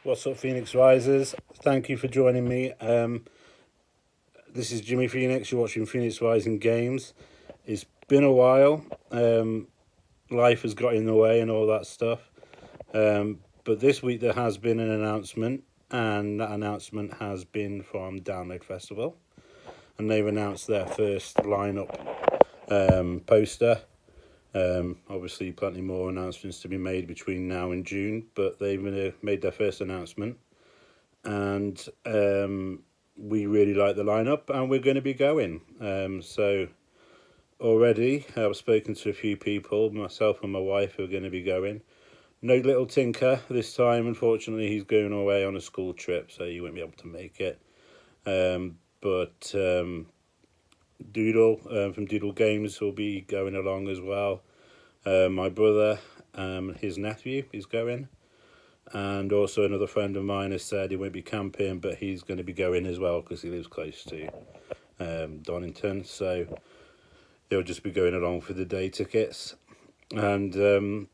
What's up, Phoenix Risers? Thank you for joining me. This is Jimmy Phoenix. You're watching Phoenix Rising Games. It's been a while. Life has got in the way and all that stuff. But this week there has been an announcement, and that announcement has been from Download Festival. And they've announced their first lineup poster. Obviously, plenty more announcements to be made between now and June, but they've made their first announcement, and we really like the lineup, and we're going to be going. So already, I've spoken to a few people, myself and my wife, who are going to be going. No little Tinker this time, unfortunately. He's going away on a school trip, so he won't be able to make it. But Doodle from Doodle Games will be going along as well. My brother, his nephew, is going, and also another friend of mine has said he won't be camping, but he's going to be going as well because he lives close to Donington, so he'll just be going along for the day tickets. And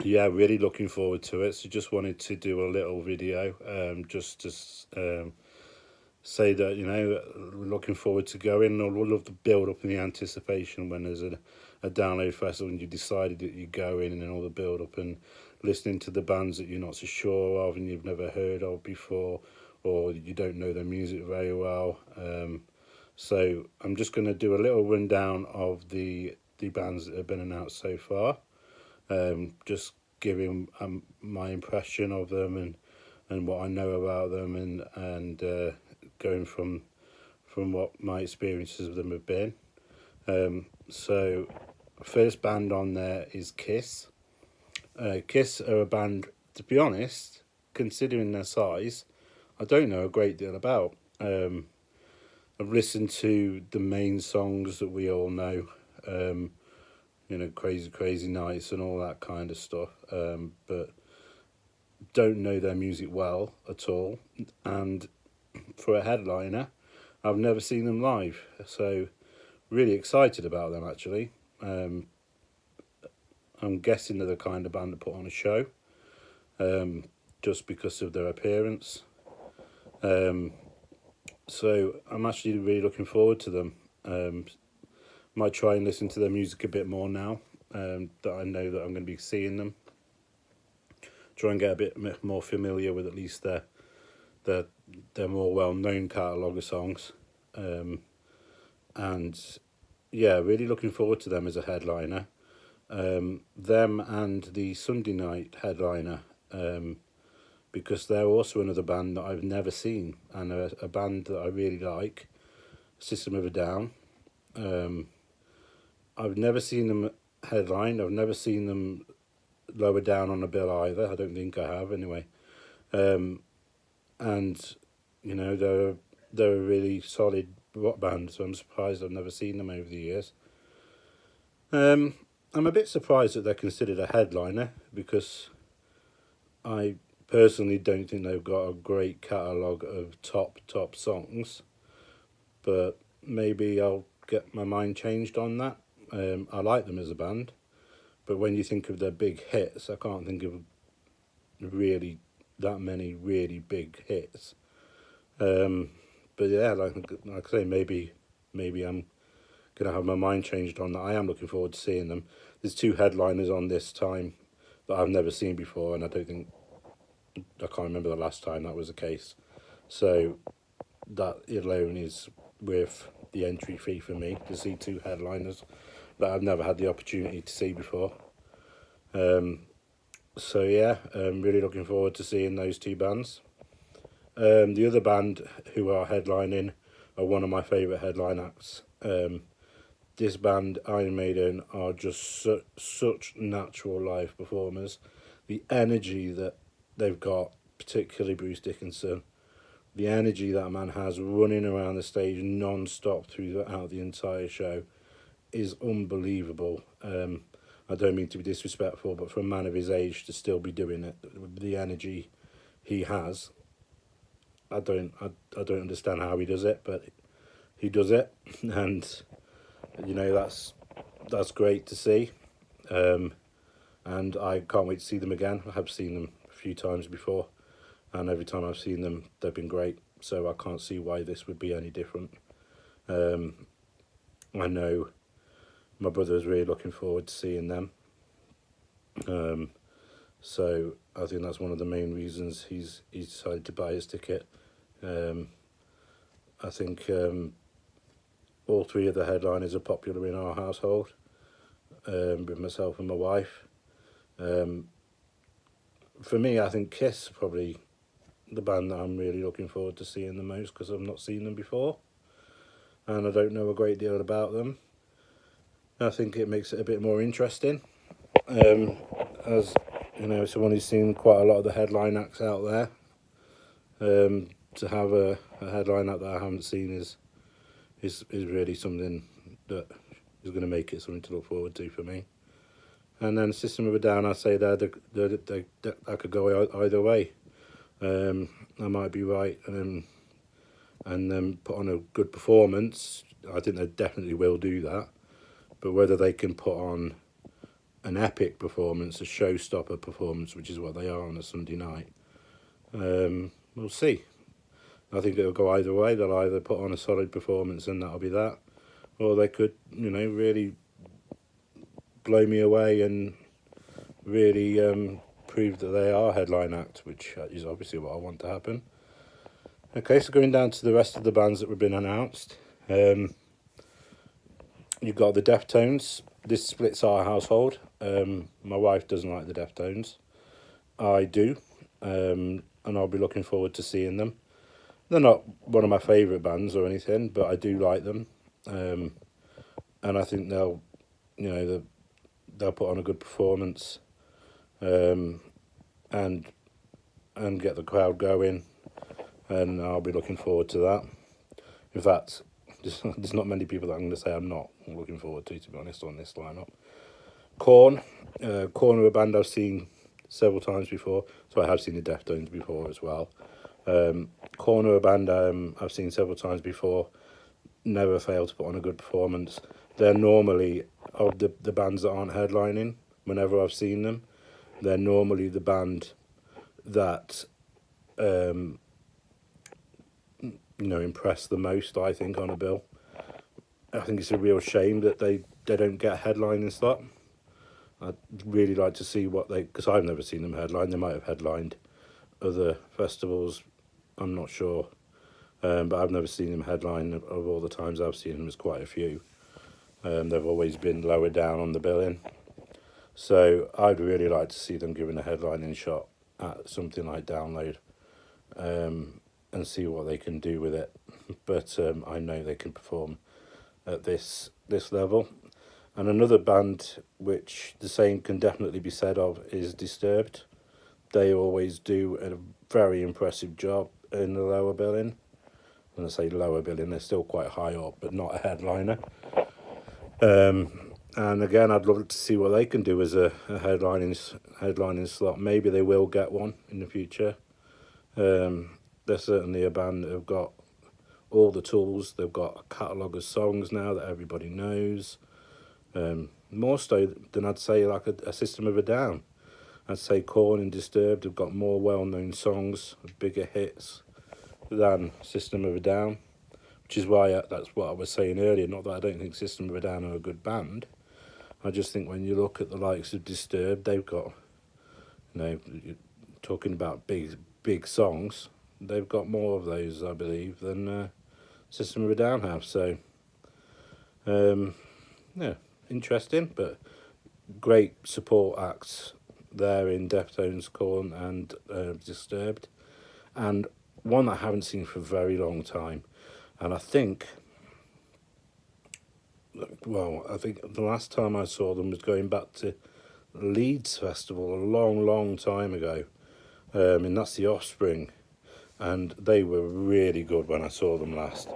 yeah, really looking forward to it. So just wanted to do a little video, just to say that, you know, we're looking forward to going. I love the build up and the anticipation when there's a download festival and you decided that you're going, and then all the build up and listening to the bands that you're not so sure of and you've never heard of before, or you don't know their music very well. So I'm just going to do a little rundown of the bands that have been announced so far, just giving my impression of them and what I know about them, and going from what my experiences of them have been. So first band on there is Kiss. Kiss are a band, to be honest, considering their size, I don't know a great deal about. I've listened to the main songs that we all know, you know, Crazy Crazy Nights and all that kind of stuff, but don't know their music well at all. And for a headliner, I've never seen them live, so really excited about them actually. I'm guessing they're the kind of band to put on a show, just because of their appearance. So I'm actually really looking forward to them. Might try and listen to their music a bit more now, that I know that I'm going to be seeing them. Try and get a bit more familiar with at least their more well-known catalogue of songs. And yeah, really looking forward to them as a headliner. Them and the Sunday night headliner, because they're also another band that I've never seen, and a band that I really like, System of a Down. I've never seen them headline. I've never seen them lower down on a bill either. I don't think I have anyway. And you know, they're a really solid rock band, so I'm surprised I've never seen them over the years. I'm a bit surprised that they're considered a headliner, because I personally don't think they've got a great catalogue of top songs, but maybe I'll get my mind changed on that. I like them as a band, but when you think of their big hits, I can't think of really that many really big hits. But yeah, like I say, maybe I'm gonna have my mind changed on that. I am looking forward to seeing them. There's two headliners on this time that I've never seen before, and I can't remember the last time that was the case. So that alone is worth the entry fee for me, to see two headliners that I've never had the opportunity to see before. So yeah, I'm really looking forward to seeing those two bands. The other band who are headlining are one of my favourite headline acts. This band, Iron Maiden, are just such natural live performers. The energy that they've got, particularly Bruce Dickinson, the energy that man has running around the stage non-stop throughout the entire show is unbelievable. I don't mean to be disrespectful, but for a man of his age to still be doing it, the energy he has, I don't understand how he does it, but he does it, and you know, that's great to see. And I can't wait to see them again. I have seen them a few times before, and every time I've seen them, they've been great. So I can't see why this would be any different. I know my brother is really looking forward to seeing them. So I think that's one of the main reasons he's decided to buy his ticket. I think all three of the headliners are popular in our household, with myself and my wife. For me, I think Kiss probably the band that I'm really looking forward to seeing the most, because I've not seen them before and I don't know a great deal about them. I think it makes it a bit more interesting. As you know, someone who's seen quite a lot of the headline acts out there, to have a headline act that I haven't seen is really something that is going to make it something to look forward to for me. And then System of a Down, I say that could go either way. I might be right and then put on a good performance. I think they definitely will do that. But whether they can put on an epic performance, a showstopper performance, which is what they are on a Sunday night, we'll see. I think it'll go either way. They'll either put on a solid performance and that'll be that, or they could, really blow me away and really prove that they are a headline act, which is obviously what I want to happen. Okay, so going down to the rest of the bands that have been announced. You've got the Deftones. This splits our household. My wife doesn't like the Deftones. I do, and I'll be looking forward to seeing them. They're not one of my favourite bands or anything, but I do like them, and I think they'll put on a good performance, and get the crowd going, and I'll be looking forward to that. In fact, there's not many people that I'm going to say I'm not looking forward to be honest, on this lineup. Korn. Korn are a band I've seen several times before, so I have seen the Deftones before as well. Korn are a band I've seen several times before, never fail to put on a good performance. They're normally, of the bands that aren't headlining, whenever I've seen them, they're normally the band that impress the most, I think, on a bill. I think it's a real shame that they don't get a headlining slot. I'd really like to see because I've never seen them headline. They might have headlined other festivals, I'm not sure, but I've never seen them headline. Of all the times I've seen them, there's quite a few. They've always been lower down on the billing, so I'd really like to see them given a headlining shot at something like Download, and see what they can do with it. But I know they can perform at this level. And another band which the same can definitely be said of is Disturbed. They always do a very impressive job in the lower billing. When I say lower billing, they're still quite high up, but not a headliner. And again, I'd love to see what they can do as a headlining slot. Maybe they will get one in the future. They're certainly a band that have got all the tools. They've got a catalogue of songs now that everybody knows. More so than I'd say like a System of a Down. I'd say Korn and Disturbed have got more well-known songs, bigger hits than System of a Down, which is why that's what I was saying earlier. Not that I don't think System of a Down are a good band. I just think when you look at the likes of Disturbed, they've got, talking about big songs, they've got more of those, I believe, than System of a Down have. So, interesting, but great support acts there in Deftones, Korn and Disturbed, and one I haven't seen for a very long time. And I think the last time I saw them was going back to Leeds Festival a long time ago, and that's The Offspring, and they were really good when I saw them last.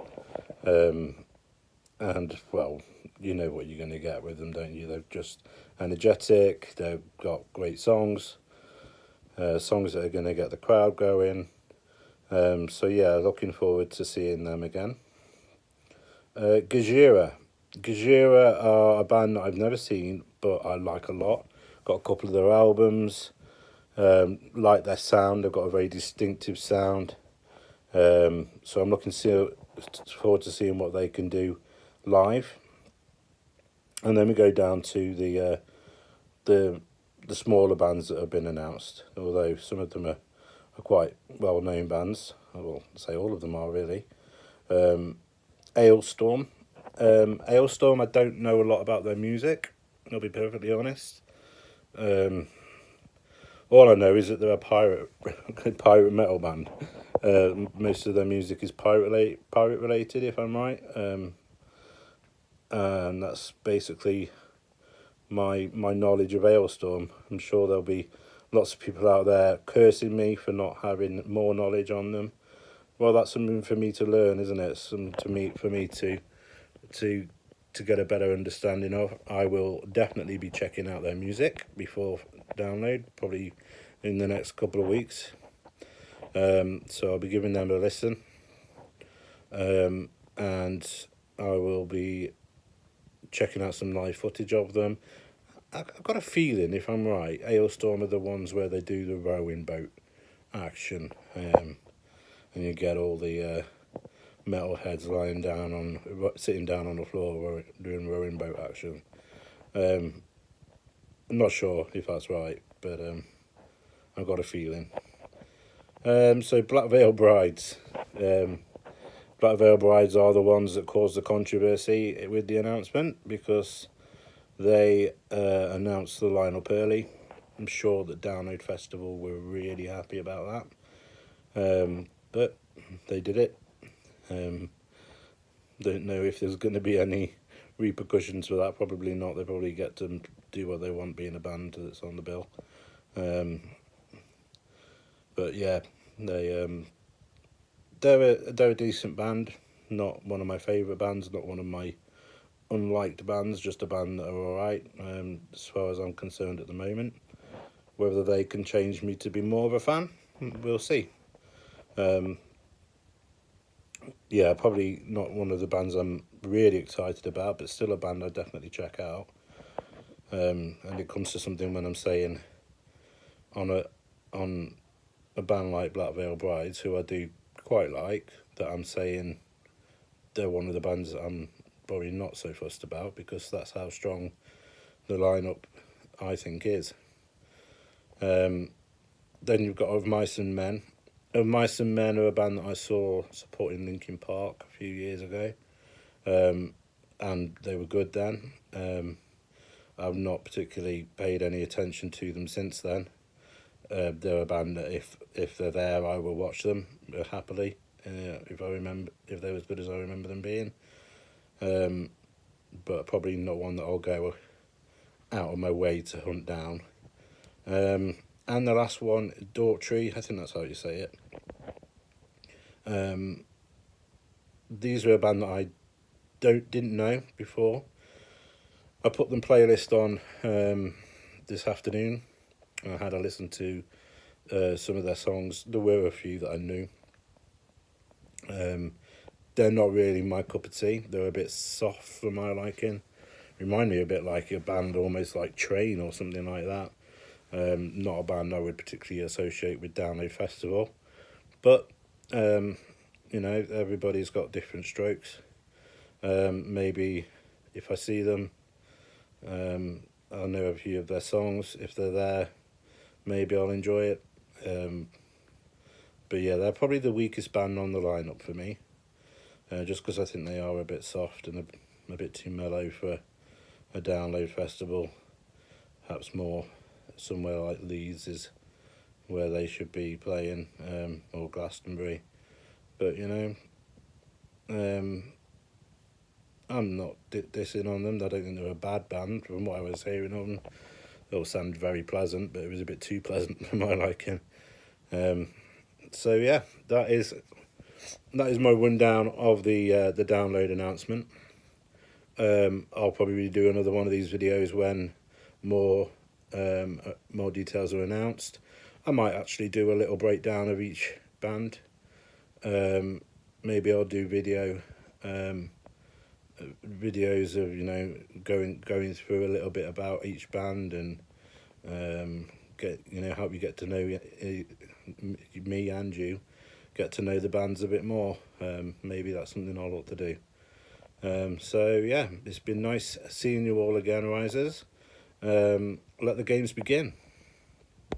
And well, you know what you're going to get with them, don't you? They're just energetic. They've got great songs, songs that are going to get the crowd going. So yeah, looking forward to seeing them again. Gojira are a band that I've never seen, but I like a lot. Got a couple of their albums. Like their sound, they've got a very distinctive sound. So I'm looking forward to seeing what they can do live. And then we go down to the smaller bands that have been announced, although some of them are quite well known bands. I will say all of them are really. Alestorm. Alestorm, I don't know a lot about their music, I'll be perfectly honest. All I know is that they're a pirate metal band. Most of their music is pirate related, if I'm right. And that's basically my knowledge of Alestorm. I'm sure there'll be lots of people out there cursing me for not having more knowledge on them. Well, that's something for me to learn, isn't it? For me to get a better understanding of. I will definitely be checking out their music before download, probably in the next couple of weeks. So I'll be giving them a listen. And I will be checking out some live footage of them. I've got a feeling, if I'm right, Alestorm are the ones where they do the rowing boat action. And you get all the metalheads sitting down on the floor doing rowing boat action. I'm not sure if that's right, but I've got a feeling. So Black Veil Brides. Black Veil Brides are the ones that caused the controversy with the announcement, because they announced the lineup early. I'm sure that Download Festival were really happy about that. But they did it. Don't know if there's going to be any repercussions for that. Probably not. They probably get to do what they want being a band that's on the bill. But yeah, they're a decent band. Not one of my favourite bands. Not one of my unliked bands. Just a band that are all right. As far as I'm concerned at the moment. Whether they can change me to be more of a fan, we'll see. Yeah, probably not one of the bands I'm really excited about, but still a band I'd definitely check out. And it comes to something when I'm saying on a band like Black Veil Brides, who I do quite like, that I'm saying they're one of the bands that I'm probably not so fussed about, because that's how strong the lineup I think is. Then you've got Of Mice and Men. Of Mice and Men are a band that I saw supporting Linkin Park a few years ago, and they were good then. I've not particularly paid any attention to them since then. They're a band that if they're there, I will watch them happily. If they're as good as I remember them being, but probably not one that I'll go out of my way to hunt down. And the last one, Daughtry, I think that's how you say it. These were a band that I didn't know before. I put them playlist on this afternoon. I had a listen to some of their songs. There were a few that I knew. They're not really my cup of tea. They're a bit soft for my liking. Remind me a bit like a band almost like Train or something like that. Not a band I would particularly associate with Download Festival. But, everybody's got different strokes. Maybe if I see them, I'll know a few of their songs. If they're there, maybe I'll enjoy it. But yeah, they're probably the weakest band on the lineup for me. Just because I think they are a bit soft and a bit too mellow for a Download Festival. Perhaps more somewhere like Leeds is where they should be playing, or Glastonbury. But I'm not dissing on them. I don't think they're a bad band. From what I was hearing of them, they all sounded very pleasant, but it was a bit too pleasant for my liking. So yeah, that is my rundown of the download announcement. I'll probably do another one of these videos when more details are announced. I might actually do a little breakdown of each band. Maybe I'll do videos of going through a little bit about each band and help you get to know me and you get to know the bands a bit more. Maybe that's something I'll ought to do. So yeah, it's been nice seeing you all again, Risers. Let the games begin.